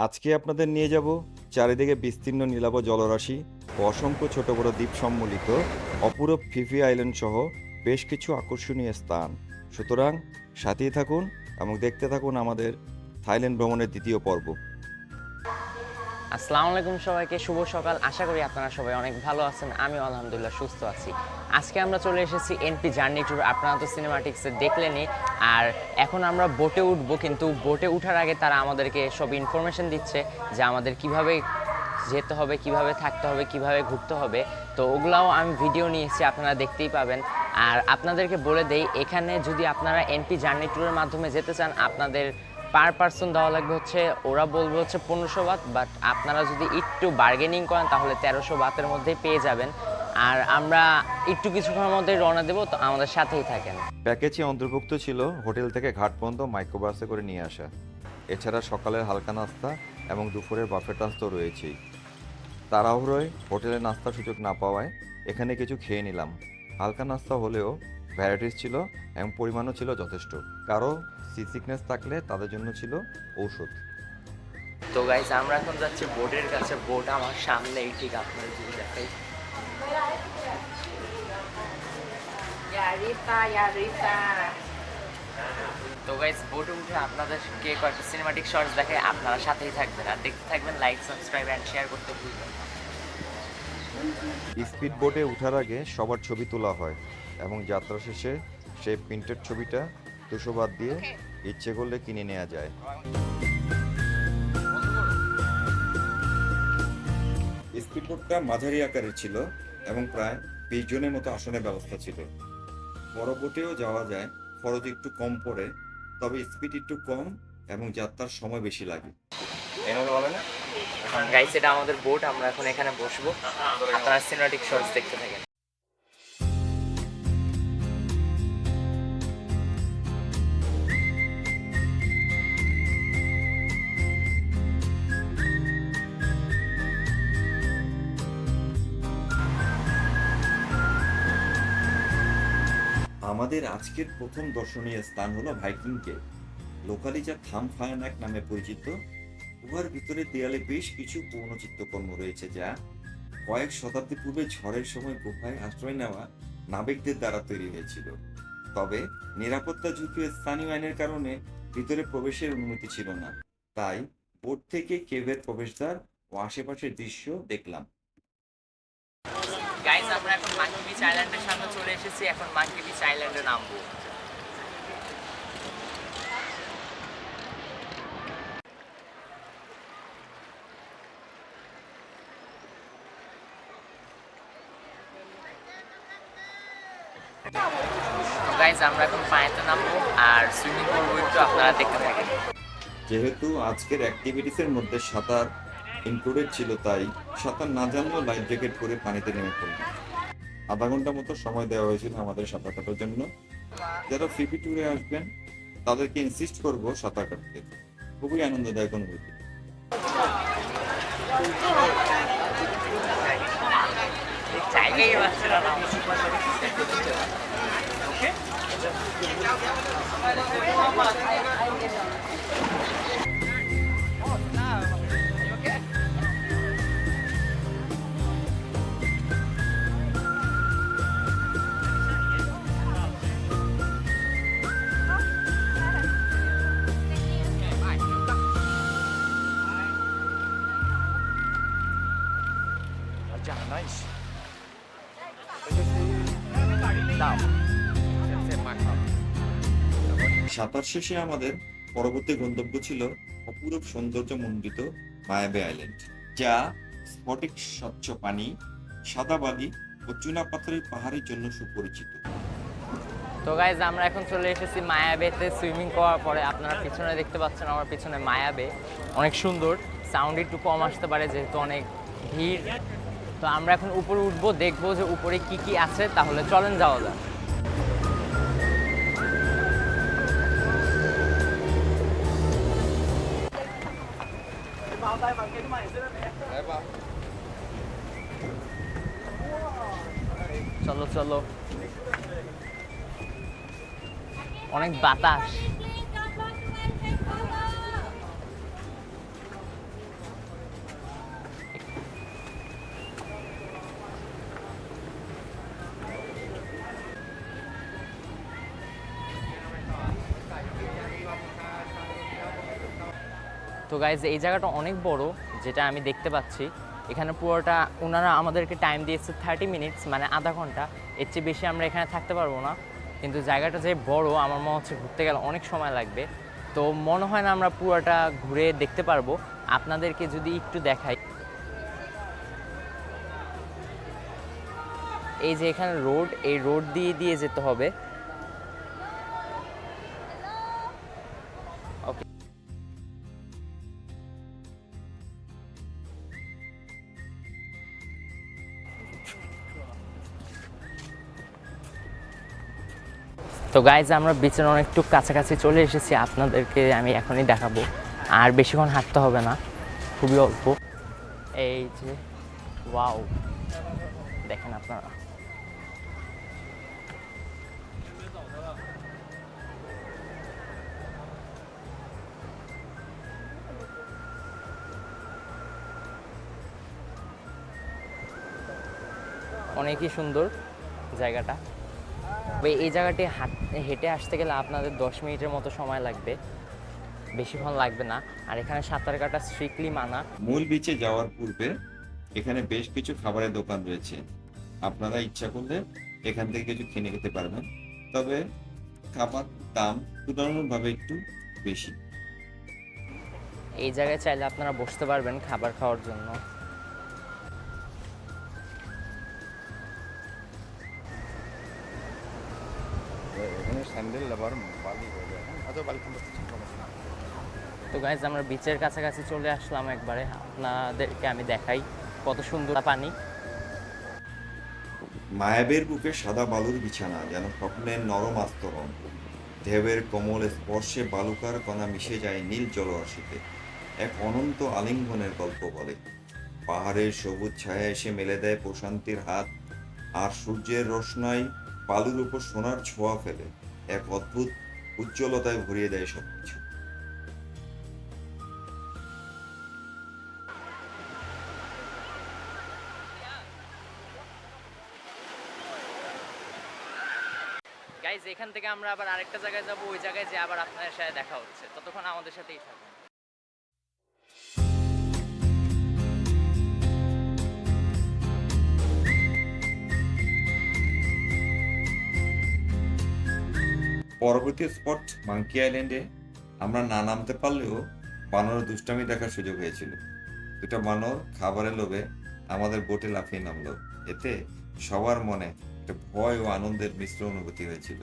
আজকে আপনাদের নিয়ে যাব চারিদিকে বিস্তীর্ণ নীলাভ জলরাশি ও অসংখ্য ছোট বড় দ্বীপ সম্মিলিত অপূরব ফিফি আইল্যান্ড সহ বেশ কিছু আকর্ষণীয় স্থান। সুতরাং সাথেই থাকুন এবং দেখতে থাকুন আমাদের থাইল্যান্ড ভ্রমণের দ্বিতীয় পর্ব। আসসালামু আলাইকুম সবাইকে, শুভ সকাল। আশা করি আপনারা সবাই অনেক ভালো আছেন। আমিও আলহামদুলিল্লাহ সুস্থ আছি। আজকে আমরা চলে এসেছি এনপি জার্নি ট্যুর। আপনারা তো সিনেমাটিক্সে দেখলেনই। আর এখন আমরা বোটে উঠবো, কিন্তু বোটে ওঠার আগে তারা আমাদেরকে সব ইনফরমেশন দিচ্ছে যে আমাদের কিভাবে যেতে হবে, কিভাবে থাকতে হবে, কিভাবে ঘুরতে হবে। তো ওগুলাও আমি ভিডিও নিয়েছি, আপনারা দেখতেই পাবেন। আর আপনাদেরকে বলে দেই, এখানে যদি আপনারা এনপি জার্নি ট্যুরের মাধ্যমে যেতে চান, আপনাদের পার পার্সন দেওয়া লাগবে হচ্ছে, ওরা বলবে হচ্ছে 1500 বাত, বাট আপনারা যদি একটু বার্গেনিং করেন তাহলে 1300 বাতের মধ্যেই পেয়ে যাবেন। আর আমরা একটু কিছুক্ষণের মধ্যে রওনা দেবো, তো আমাদের সাথেই থাকেন। প্যাকেজে অন্তর্ভুক্ত ছিল হোটেল থেকে ঘাট পর্যন্ত মাইক্রোবাসে করে নিয়ে আসা। এছাড়া সকালের হালকা নাস্তা এবং দুপুরের বাফেট নাস্তা রয়েছেই। তাড়াহুড়োয় হোটেলে নাস্তার সুযোগ না পাওয়ায় এখানে কিছু খেয়ে নিলাম। হালকা নাস্তা হলেও ভ্যারাইটিস ছিল এবং পরিমাণও ছিল যথেষ্ট। কারো সি সিকনেস থাকলে তাদের জন্য ছিল ঔষধ। তো গাইজ, আমরা এখন যাচ্ছি বোটের কাছে। বোট আমার সামনেই, ঠিক আপনার যদি দেখাই। তো গাইজ, বোটে উঠে আপনাদেরকে কয়েকটা সিনেমাটিক শর্টস দেখে, আপনারা সাথেই থাকবেন আর দেখতে থাকবেন। লাইক, সাবস্ক্রাইব অ্যান্ড শেয়ার করতে ভুলবেন না। স্পিড বোটে ওঠার আগে সবার ছবি তোলা হয় এবং যাত্রা শেষে সেই প্রিন্টেড ছবিটা 200 বাদ দিয়ে ইচ্ছে করলে কিনে নেওয়া যায়। স্পিড বোটটা মাঝারি আকারের ছিল এবং প্রায় 20 জনের মতো আসনের ব্যবস্থা ছিল। বড় বোটেও যাওয়া যায়, খরচ একটু কম পড়ে, তবে স্পিড একটু কম এবং যাত্রার সময় বেশি লাগে। গাইস, এটা আমাদের বোট। আমরা এখন এখানে বসবো, আপনারা সিনেমাটিক শর্টস দেখতে থাকেন। আমাদের আজকের প্রথম দর্শনীয় স্থান হলো ভাইকিং কেভ। লোকালি যা থাম ফায়ানাক নামে পরিচিত। গুহার ভিতরে দেয়ালে বেশ কিছু পুরনো চিত্রকর্ম রয়েছে, যা কয়েক শতাব্দী পূর্বে ঝড়ের সময় গুহায় আশ্রয় নেওয়া নাবিকদের দ্বারা তৈরি হয়েছিল। তবে নিরাপত্তা ঝুঁকি ও স্থানীয় আইনের কারণে ভিতরে প্রবেশের অনুমতি ছিল না। তাই বোট থেকে কেভের প্রবেশদ্বার ও আশেপাশের দৃশ্য দেখলাম। গাইস, আমরা এখন মাঙ্কি বিচ আইল্যান্ডের সামনে চলে এসেছি। এখন মাঙ্কি বিচ আইল্যান্ডে নামবো। গাইস, আমরা এখন পানিতে নামবো আর সুইমিং করবো একটু, আপনারা দেখতে থাকেন। যেহেতু আজকের অ্যাক্টিভিটিসের মধ্যে সাঁতার ইনক্লুডেড ছিল, তাই সাঁতার না জানলেও লাইফ জ্যাকেট পরে পানিতে নেমে পড়লাম। আধা ঘন্টা মতো সময় দেওয়া হয়েছিল আমাদের সাঁতার কাটার জন্য। যারা ফিফি ট্যুরে আসবেন তাদেরকে ইনসিস্ট করব সাঁতার কাটতে। খুবই আনন্দদায়ক অনুভূতি। জায়গায় বাচ্চারা নাম সাঁতার শেষে আমাদের পরবর্তী গন্তব্য ছিল অপূরব সৌন্দর্য মণ্ডিত মায়াবে আইল্যান্ড, যা স্ফটিক স্বচ্ছ পানি, সাদা বালি ও চুনা পাথরের পাহাড়ের জন্য সুপরিচিত। তো গাইজ, আমরা এখন চলে এসেছি মায়াবেতে। সুইমিং করার পরে আপনারা পিছনে দেখতে পাচ্ছেন, আমার পিছনে মায়াবে অনেক সুন্দর। সাউন্ড একটু কম আসতে পারে যেহেতু অনেক ভিড়। তো আমরা এখন উপরে উঠবো, দেখবো যে উপরে কি কি আছে। তাহলে চলেন যাওয়া যাক। চলো চলো, অনেক বাতাস। গাইজ এই জায়গাটা অনেক বড়, যেটা আমি দেখতে পাচ্ছি। এখানে পুরোটা ওনারা আমাদেরকে টাইম দিয়েছে 30 মিনিটস, মানে আধা ঘন্টা। এর চেয়ে বেশি আমরা এখানে থাকতে পারবো না, কিন্তু জায়গাটা যে বড় আমার মনে হচ্ছে ঘুরতে গেলে অনেক সময় লাগবে। তো মনে হয় না আমরা পুরোটা ঘুরে দেখতে পারবো। আপনাদেরকে যদি একটু দেখাই, এই যে এখানে রোড, এই রোড দিয়ে দিয়ে যেতে হবে। ওকে, তো গাইজ আমরা বিচের অনেকটু কাছাকাছি চলে এসেছি, আপনাদেরকে আমি এখনই দেখাবো। আর বেশিক্ষণ হাঁটতে হবে না, খুবই অল্প। এই যে ওয়াও, দেখেন আপনারা। অনেকই সুন্দর জায়গাটা। তবে এই জায়গাটি হেঁটে আসতে গেলে আপনাদের 10 মিনিটের মতো সময় লাগবে, বেশিক্ষণ লাগবে না। আর এখানে সাঁতার কাটা স্ট্রিক্টলি মানা। মূল বিচে যাওয়ার পূর্বে এখানে বেশ কিছু খাবারের দোকান রয়েছে, আপনারা ইচ্ছা করলে এখান থেকে কিছু কিনে খেতে পারবেন, তবে খাবার দাম তুলনামূলকভাবে একটু বেশি। এই জায়গায় চাইলে আপনারা বসতে পারবেন খাবার খাওয়ার জন্য। এখানে স্যান্ডেল আবার বালি হয়ে যায়। আচ্ছা, বালি সমস্যা না। তো গাইজ আমরা বিচের কাছাকাছি চলে আসলাম একবারে, আপনাদেরকে আমি দেখাই কত সুন্দর পানি। মায়াবের বুকে সাদা বালুর বিছানা, যেন স্বপ্নের নরম আস্তরণ। ঢেউয়ের কোমল স্পর্শে বালুকার কণা মিশে যায় নীল জলরাশিতে, এক অনন্ত আলিঙ্গনের গল্প বলে। পাহাড়ের সবুজ ছায়া এসে মেলে দেয় প্রশান্তির হাত, আর সূর্যের রোশনাই বালুর উপর সোনার ছোঁয়া ফেলে, এক অদ্ভুত উজ্জ্বলতায় ভরিয়ে দেয় সবকিছু। গাইজ এখান থেকে আমরা আবার আরেকটা জায়গায় যাব, ওই জায়গায় যে আবার আপনাদের সাথে দেখা হচ্ছে। ততক্ষণ আমাদের সাথেই থাকুন। পরবর্তী স্পট মাঙ্কি আইল্যান্ডে আমরা না নামতে পারলেও বানরের দুষ্টামি দেখার সুযোগ হয়েছিল। দুটা বানর খাবারের লোভে আমাদের বোটে লাফিয়ে নামলো, এতে সবার মনে একটা ভয় ও আনন্দের মিশ্র অনুভূতি হয়েছিল।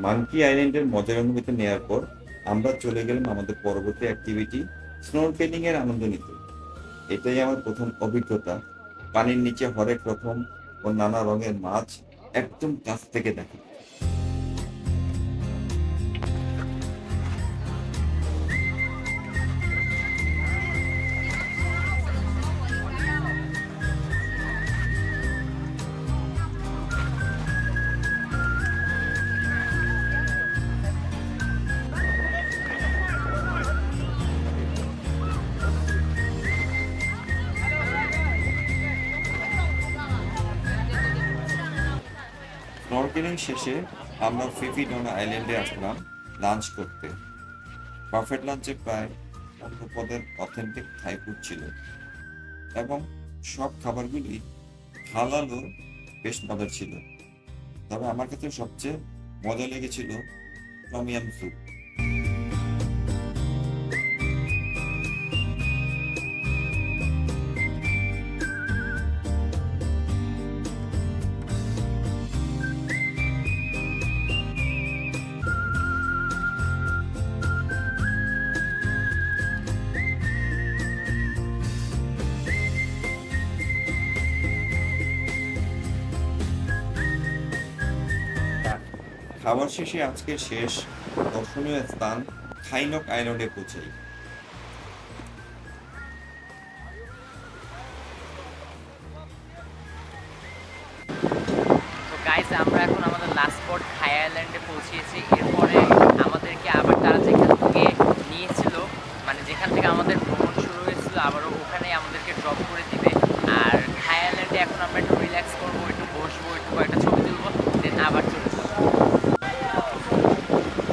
মাঙ্কি আইল্যান্ডের মজার অনুভূতি নেওয়ার পর আমরা চলে গেলাম আমাদের পরবর্তী অ্যাক্টিভিটি স্নোরকেলিং এর আনন্দ নিতে। এটাই আমার প্রথম অভিজ্ঞতা, পানির নিচে হরেক রকম ও নানা রঙের মাছ একদম কাছ থেকে দেখা। স্নরকেলিং শেষে আমরা ফিফিডোনা আইল্যান্ডে আসলাম লাঞ্চ করতে। বাফেট লাঞ্চে প্রায় 15 পদের অথেন্টিক থাই ফুড ছিল এবং সব খাবারগুলি হালাল ও বেশ মজার ছিল। তবে আমার কাছে সবচেয়ে মজা লেগেছিল টমিয়াম স্যুপ। খাবার শেষে আজকের শেষ দর্শনীয় স্থান খাইনক আইল্যান্ডে পৌঁছাই। তো গাইজ আমরা এখন আমাদের লাস্ট স্পট থাই আইল্যান্ডে পৌঁছিয়েছি। এরপরে আমাদেরকে আবার তারা যেখান থেকে নিয়েছিল, মানে যেখান থেকে আমাদের ভ্রমণ শুরু হয়েছিল, আবারও ওখানে আমাদেরকে ড্রপ করে দিবে। আর থাই আইল্যান্ডে এখন আমরা একটু রিল্যাক্স করবো, একটু বসবো, একটু কয়েকটা ছবি তুলবো, দেন আবার চলে যাবো।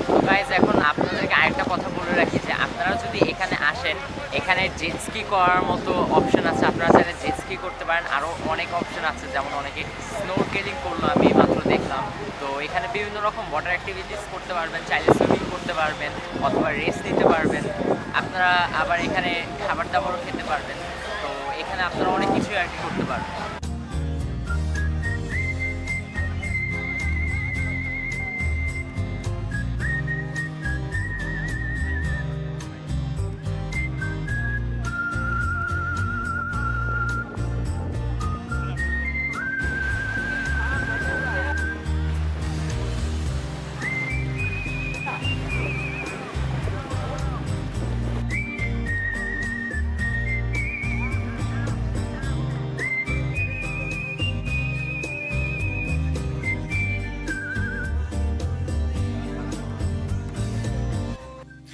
তো গাইজ এখন আপনাদেরকে আরেকটা কথা বলে রাখি যে আপনারা যদি এখানে আসেন, এখানে জেট স্কি করার মতো অপশন আছে। আপনারা চাইলে জেট স্কি করতে পারেন, আরও অনেক অপশন আছে, যেমন অনেকে স্নোরকেলিং করলো, আমি মাত্র দেখলাম। তো এখানে বিভিন্ন রকম ওয়াটার অ্যাক্টিভিটিস করতে পারবেন, চাইলে সুইমিং করতে পারবেন অথবা রেস্ট নিতে পারবেন। আপনারা আবার এখানে খাবার দাবারও খেতে পারবেন। তো এখানে আপনারা অনেক কিছুই আর কি করতে পারবেন।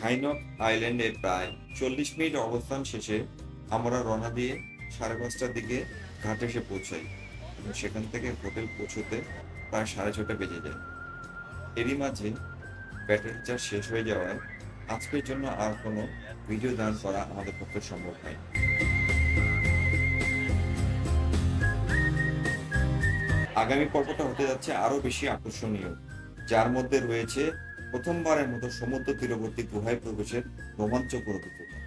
খাইনক আইল্যান্ডে প্রায় 40 মিনিট অবস্থান শেষে আমরা রওনা দিয়ে 5:30টার দিকে ঘাটে এসে পৌঁছাই এবং সেখান থেকে হোটেল পৌঁছতে প্রায় 6:30 বেজে যায়। এরই মাঝে ব্যাটারি চার্জ শেষ হয়ে যাওয়ায় আজকের জন্য আর কোনো ভিডিও ধারণ করা আমাদের পক্ষে সম্ভব হয়। আগামী পর্বটা হতে যাচ্ছে আরো বেশি আকর্ষণীয়, যার মধ্যে রয়েছে প্রথমবারের মতো সমুদ্র তীরবর্তী গুহায় প্রবেশের রোমাঞ্চকর অভিজ্ঞতা।